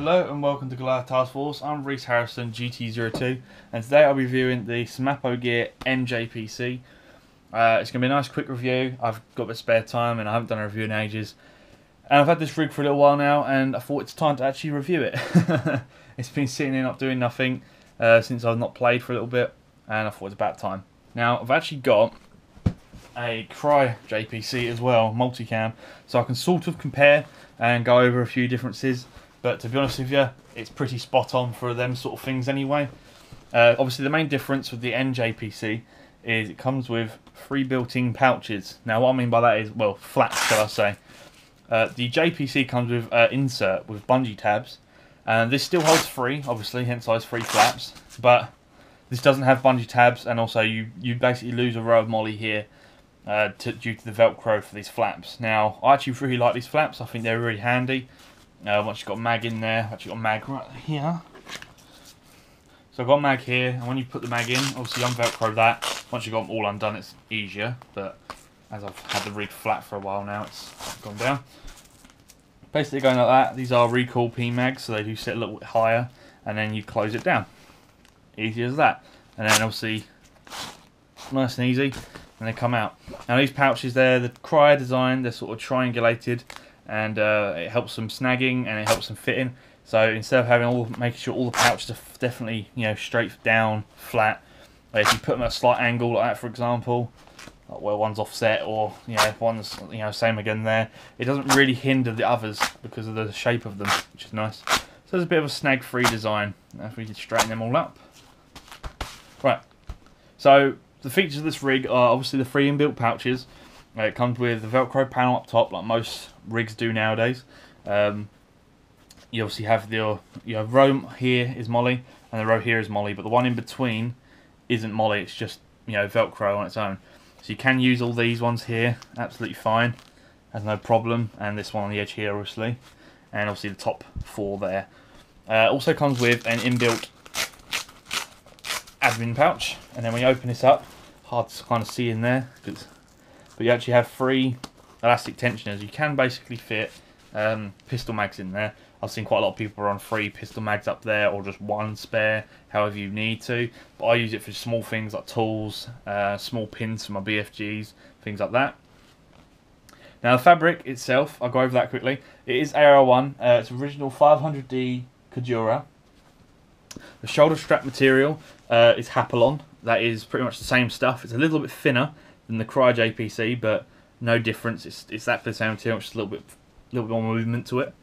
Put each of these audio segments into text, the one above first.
Hello and welcome to Goliath Task Force. I'm Reese Harrison, GT02, and today I'll be reviewing the Semapo Gear NJPC. It's going to be a nice quick review. I've got a bit of spare time and I haven't done a review in ages. And I've had this rig for a little while now and I thought it's time to actually review it. It's been sitting here not doing nothing since I've not played for a little bit, and I thought it's about time. Now I've actually got a Cry JPC as well, multicam, so I can sort of compare and go over a few differences. But to be honest with you, it's pretty spot on for them sort of things anyway. Obviously the main difference with the NJPC is it comes with 3 built-in pouches. Now what I mean by that is, well, flaps shall I say. The JPC comes with insert with bungee tabs, and this still holds 3, obviously, hence size 3 flaps, but this doesn't have bungee tabs, and also you basically lose a row of molly here due to the velcro for these flaps. Now I actually really like these flaps. I think they're really handy. Once you've got a mag in there, I've actually got a mag right here. So I've got a mag here, and when you put the mag in, obviously unvelcro that. Once you've got them all undone, it's easier, but as I've had the rig flat for a while now, it's gone down. Basically going like that. These are recoil P mags, so they do sit a little bit higher, and then you close it down. Easy as that. And then obviously, nice and easy, and they come out. Now these pouches there, the Cry design, they're sort of triangulated, and it helps them snagging and it helps them fitting. So instead of having making sure all the pouches are definitely, you know, straight down, flat, if you put them at a slight angle like that, for example, like where one's offset or one's same again there, it doesn't really hinder the others because of the shape of them, which is nice. So there's a bit of a snag-free design. Now if we can straighten them all up, right. So the features of this rig are obviously the 3 inbuilt pouches. It comes with the Velcro panel up top, like most rigs do nowadays. You obviously have your row here is molly, and the row here is molly, but the one in between isn't molly. It's just Velcro on its own. So you can use all these ones here, absolutely fine, has no problem. And this one on the edge here, obviously, and obviously the top 4 there. Also comes with an inbuilt admin pouch, and then when you open this up, hard to kind of see in there, but you actually have 3 elastic tensioners. You can basically fit pistol mags in there. I've seen quite a lot of people run 3 pistol mags up there, or just 1 spare, however you need to. But I use it for small things like tools, small pins for my BFGs, things like that. Now the fabric itself, I'll go over that quickly. It is AOR1. It's original 500D Cordura. The shoulder strap material is Hapalon. That is pretty much the same stuff. It's a little bit thinner than the Cry JPC, but no difference. It's that for the same material, just a little bit more movement to it.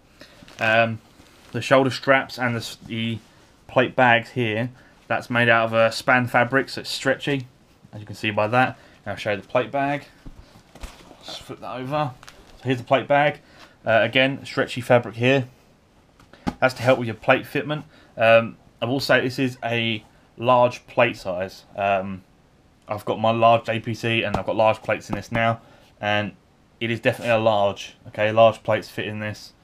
The shoulder straps and the plate bags here, that's made out of Span fabric, so it's stretchy, as you can see by that. Now I'll show you the plate bag. Just flip that over. So here's the plate bag. Again, stretchy fabric here. That's to help with your plate fitment. I will say this is a large plate size. I've got my large JPC and I've got large plates in this now, and it is definitely a large. Okay, large plates fit in this,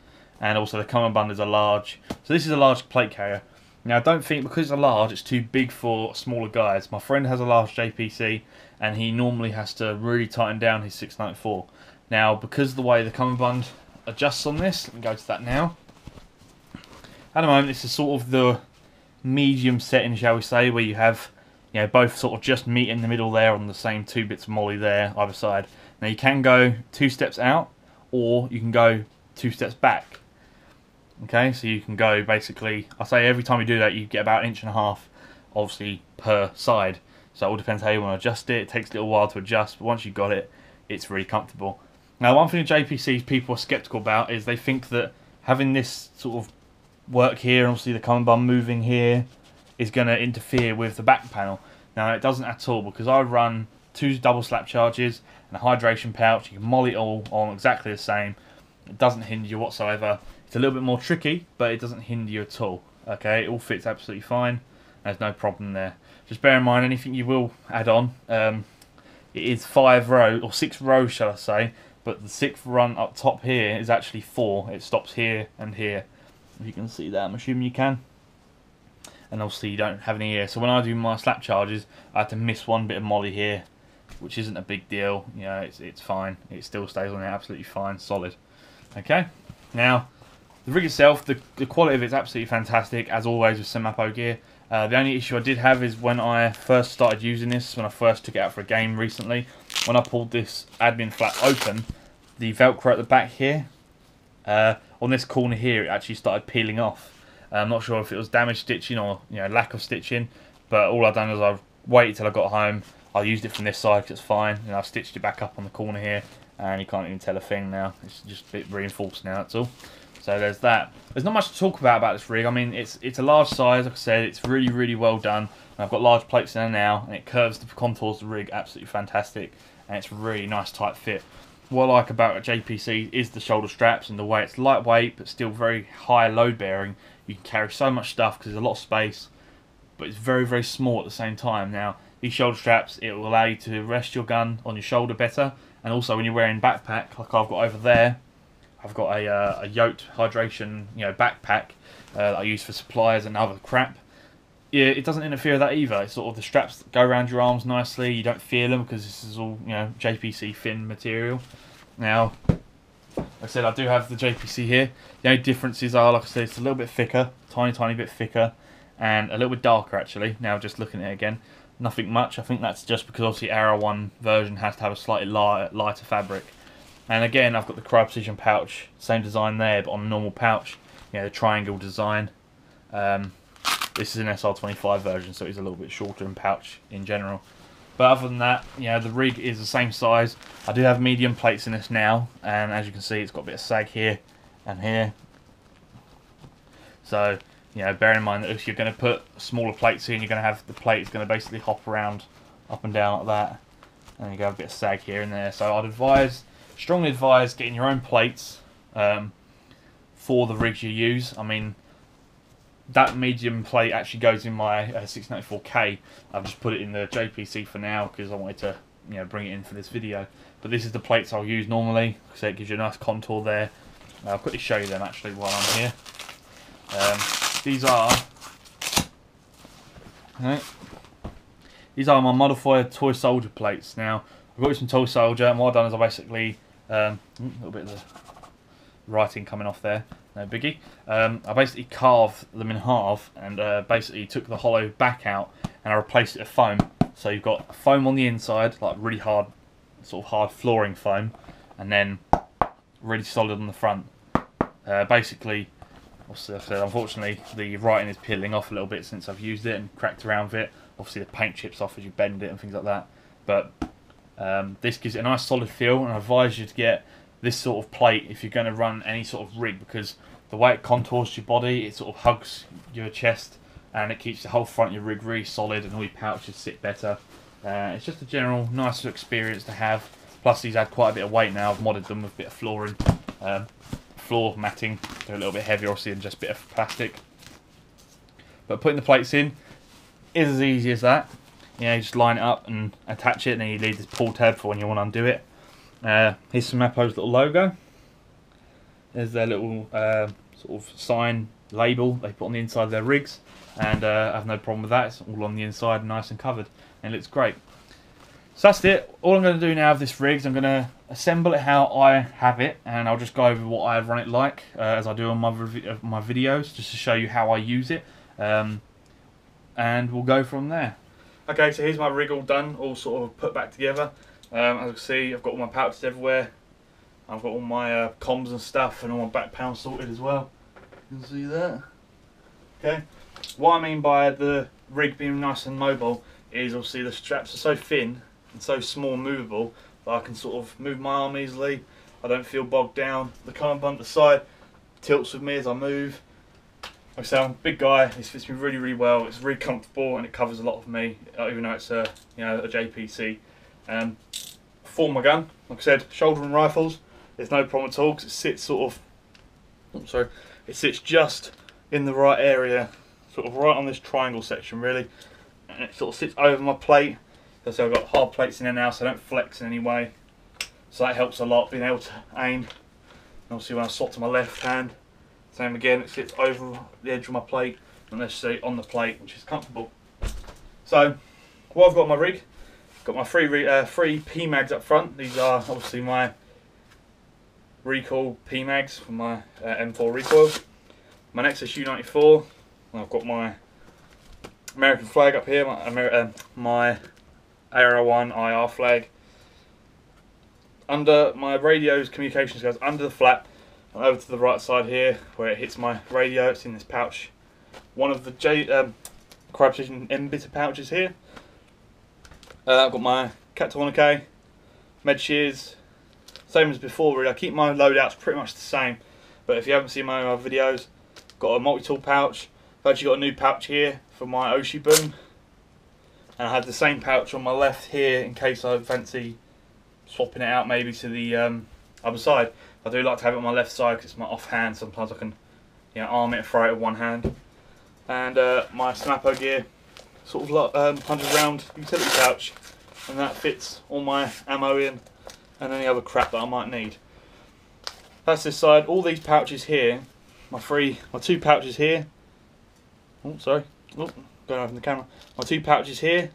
and also the cummerbund is a large. So this is a large plate carrier. Now I don't think, because it's a large, it's too big for smaller guys. My friend has a large JPC and he normally has to really tighten down his 694. Now because of the way the cummerbund adjusts on this, let me go to that now. At the moment this is sort of the medium setting, shall we say, where you have both sort of just meet in the middle there on the same 2 bits of molly there either side. Now you can go 2 steps out, or you can go 2 steps back. Okay, so you can go basically, I say every time you do that you get about 1.5 inches obviously per side. So it all depends how you want to adjust it. It takes a little while to adjust, but once you've got it, it's really comfortable. Now one thing JPCs people are skeptical about is they think that having this sort of work here, and obviously the cummerbund moving here, is going to interfere with the back panel. Now it doesn't at all, because I run 2 double slap charges and a hydration pouch. You can molly it all on exactly the same. It doesn't hinder you whatsoever. It's a little bit more tricky, but it doesn't hinder you at all. Okay, it all fits absolutely fine. There's no problem there. Just bear in mind, anything you will add on, it is 5 rows, or 6 rows shall I say, but the 6th run up top here is actually 4. It stops here and here. If you can see that, I'm assuming you can. And obviously you don't have any here. So when I do my slap charges, I have to miss 1 bit of molly here, which isn't a big deal. It's fine. It still stays on there absolutely fine, solid. Okay. Now The rig itself, the quality of it's absolutely fantastic, as always with Semapo gear. The only issue I did have is when I first started using this, when I first took it out for a game recently, when I pulled this admin flap open, the velcro at the back here, on this corner here, it actually started peeling off. I'm not sure if it was damage stitching or lack of stitching, but all I've done is I've waited till I got home. I used it from this side because it's fine, and I've stitched it back up on the corner here, and you can't even tell a thing now. It's just a bit reinforced now, that's all. So there's that. There's not much to talk about this rig. I mean, it's a large size, like I said. It's really well done. I've got large plates in there now, and it curves the contours of the rig absolutely fantastic, and it's really nice tight fit. What I like about a JPC is the shoulder straps and the way it's lightweight but still very high load bearing. You can carry so much stuff because there's a lot of space, but it's very small at the same time. Now these shoulder straps, it will allow you to rest your gun on your shoulder better, and also when you're wearing backpack like I've got over there, I've got a yoked hydration backpack that I use for supplies and other crap. Yeah, it doesn't interfere with that either. It's sort of the straps go around your arms nicely. You don't feel them because this is all JPC thin material. Now, like I said, I do have the JPC here. The only differences are, like I said, it's a little bit thicker, tiny bit thicker, and a little bit darker actually. Now just looking at it again, nothing much. I think that's just because obviously AOR1 version has to have a slightly lighter fabric. And again, I've got the Cryo Precision pouch, same design there, but on a normal pouch, the triangle design. This is an SR25 version, so it's a little bit shorter in pouch in general. But other than that, the rig is the same size. I do have medium plates in this now, and as you can see, it's got a bit of sag here and here. So, bear in mind that if you're going to put smaller plates in, you're going to have the plate is going to basically hop around up and down like that, and you have a bit of sag here and there. So I'd strongly advise getting your own plates for the rigs you use. I mean, that medium plate actually goes in my 1694K. I've just put it in the JPC for now because I wanted to bring it in for this video. But this is the plates I'll use normally, so it gives you a nice contour there. I'll quickly show you them actually while I'm here. These are my modified toy soldier plates. Now I've got some toy soldier, and what I've done is I basically a little bit of the writing coming off there. No biggie. I basically carved them in half and basically took the hollow back out and I replaced it with foam. So you've got foam on the inside, like really hard, sort of hard flooring foam, and then really solid on the front. Basically, unfortunately, the writing is peeling off a little bit since I've used it and cracked around with it. Obviously, the paint chips off as you bend it and things like that. But this gives it a nice solid feel, and I advise you to get this sort of plate if you're going to run any sort of rig, because the way it contours your body, it sort of hugs your chest and it keeps the whole front of your rig really solid, and all your pouches sit better. It's just a general nicer experience to have. Plus these add quite a bit of weight now. I've modded them with a bit of flooring, floor matting. They're a little bit heavier obviously than just a bit of plastic. But putting the plates in is as easy as that. You just line it up and attach it, and then you leave this pull tab for when you want to undo it. Here's Semapo's little logo. There's their little sort of sign label they put on the inside of their rigs, and I have no problem with that. It's all on the inside, nice and covered, and it looks great. So that's it. All I'm going to do now with this rig is I'm going to assemble it how I have it, and I'll just go over what I run it like as I do on my videos, just to show you how I use it, and we'll go from there. Okay, so here's my rig all done, all sort of put back together. As you can see, I've got all my pouches everywhere. I've got all my comms and stuff, and all my back panels sorted as well. You can see that. Okay. What I mean by the rig being nice and mobile is obviously the straps are so thin and so small and movable that I can sort of move my arm easily. I don't feel bogged down. The cump bump the side tilts with me as I move. Like I say, I'm a big guy. This fits me really well. It's really comfortable and it covers a lot of me, even though it's a a JPC. For my gun, like I said, shoulder and rifles, there's no problem at all because it sits sort of, it sits just in the right area, sort of right on this triangle section really, and it sort of sits over my plate. So I've got hard plates in there now, so I don't flex in any way. So that helps a lot, being able to aim. And obviously when I swap to my left hand, same again, it sits over the edge of my plate, not necessarily on the plate, which is comfortable. So what I've got on my rig, got my three P mags up front. These are obviously my recoil P-mags for my M4 recoil. My Nexus U94. I've got my American flag up here, my AOR1 IR flag. Under my radio's communications goes under the flap, and over to the right side here where it hits my radio. It's in this pouch. One of the Cryo Precision M-bitter pouches here. I've got my Cat 1K, med shears, same as before really. I keep my loadouts pretty much the same, but if you haven't seen my other videos, got a multi-tool pouch. I've actually got a new pouch here for my Oshi boom, and I have the same pouch on my left here in case I fancy swapping it out maybe to the other side. I do like to have it on my left side because it's my off hand. Sometimes I can, you know, arm it and throw it with one hand. And my Semapo gear, sort of like 100 round utility pouch, and that fits all my ammo in and any other crap that I might need. That's this side. All these pouches here, my two pouches here. Oh, sorry. Oh, going over the camera. My two pouches here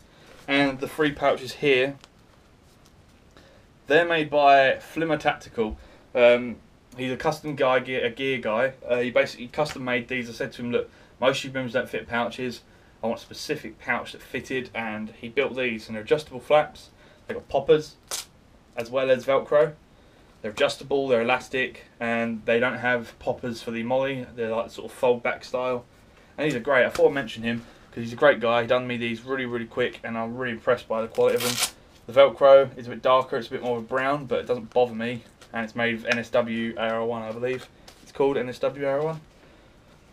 and the 3 pouches here. They're made by Flimmer Tactical. He's a custom guy, a gear guy. He basically custom made these. I said to him, look, most Oshi booms don't fit pouches. I want a specific pouch that fitted, and he built these. And they're adjustable flaps. They've got poppers as well as Velcro. They're adjustable, they're elastic, and they don't have poppers for the molly. They're like sort of fold back style. And these are great. I thought I'd mention him because he's a great guy. He done me these really quick, and I'm really impressed by the quality of them. The Velcro is a bit darker, it's a bit more of a brown, but it doesn't bother me. And it's made of NSW AOR1, I believe. It's called NSW AOR1.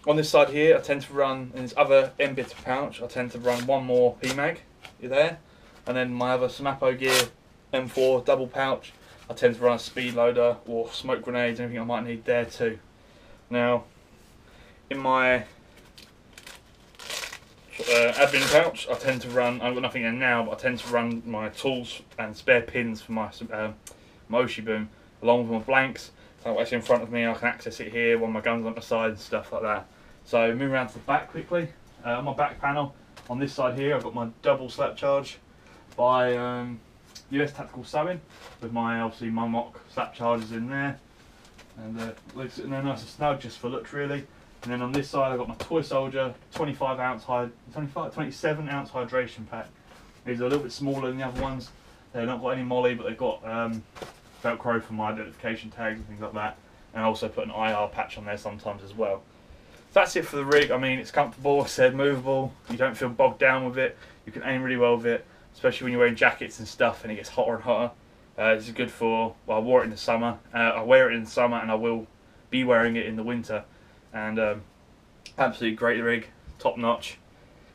On this side here, I tend to run, in this other M-bitter pouch, I tend to run one more P-mag there. And then my other Semapo gear M4 double pouch, I tend to run a speed loader or smoke grenades, anything I might need there too. Now, in my admin pouch, I tend to run, I've got nothing in now, but I tend to run my tools and spare pins for my Oshi boom, along with my blanks. So it's in front of me, I can access it here, while my guns on the side and stuff like that. So moving around to the back quickly, on my back panel, on this side here, I've got my double slap charge by US Tactical Sewing, with my obviously my mock slap charges in there, and they're sitting there nice and snug just for looks really. And then on this side I've got my Toy Soldier 27 ounce hydration pack. These are a little bit smaller than the other ones. They've not got any molly, but they've got Velcro for my identification tags and things like that. And I also put an IR patch on there sometimes as well. So that's it for the rig. I mean, it's comfortable, I said, movable. You don't feel bogged down with it. You can aim really well with it, especially when you're wearing jackets and stuff and it gets hotter and hotter. This is good for, well, I wore it in the summer. I wear it in the summer, and I will be wearing it in the winter. And absolutely great rig, top notch.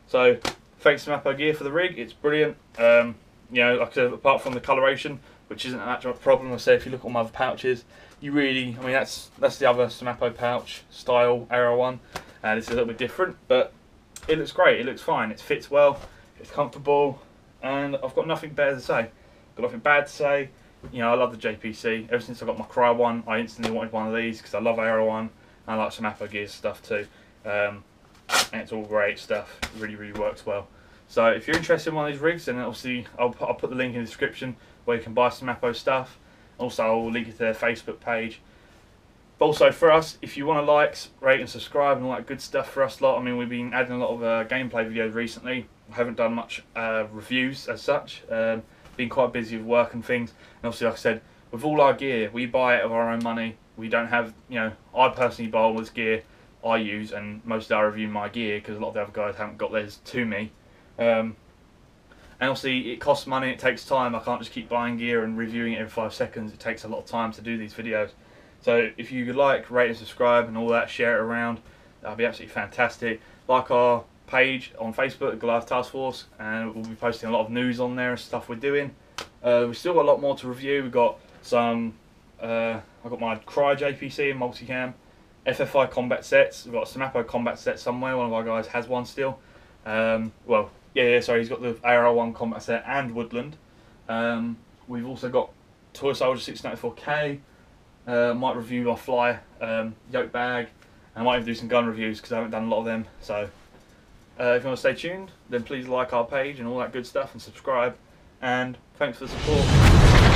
So thanks to Semapo Gear for the rig. It's brilliant. You know, like I said, apart from the coloration, which isn't an actual problem. I say if you look at my other pouches, you really, I mean, that's the other Semapo pouch style AOR1. This is a little bit different, but it looks great. It looks fine. It fits well. It's comfortable, and I've got nothing better to say. Got nothing bad to say. You know, I love the JPC. Ever since I got my Cryo one, I instantly wanted one of these because I love AOR1. And I like Semapo Gear stuff too. And it's all great stuff. It really works well. So if you're interested in one of these rigs, then obviously I'll put the link in the description where you can buy Semapo stuff. Also, I'll link it to their Facebook page. But also for us, if you want to like, rate and subscribe and all that good stuff for us lot. I mean, we've been adding a lot of gameplay videos recently. I haven't done much reviews as such. Been quite busy with work and things. And obviously, like I said, with all our gear, we buy it of our own money. We don't have, you know, I personally buy all this gear I use, and mostly I review my gear because a lot of the other guys haven't got theirs to me. And obviously it costs money, it takes time. I can't just keep buying gear and reviewing it every 5 seconds. It takes a lot of time to do these videos. So if you like, rate and subscribe and all that, share it around, that'd be absolutely fantastic. Like our page on Facebook, Goliath Task Force, and we'll be posting a lot of news on there and stuff we're doing. We've still got a lot more to review. We've got some, I've got my Cryo JPC and multicam, FFI combat sets. We've got a Semapo combat set somewhere. One of our guys has one still. Well, yeah, sorry, he's got the AOR1 combat set and Woodland. We've also got Toy Soldier 694K. Might review our fly yoke bag, and I might even do some gun reviews because I haven't done a lot of them. So if you want to stay tuned, then please like our page and all that good stuff and subscribe. And thanks for the support.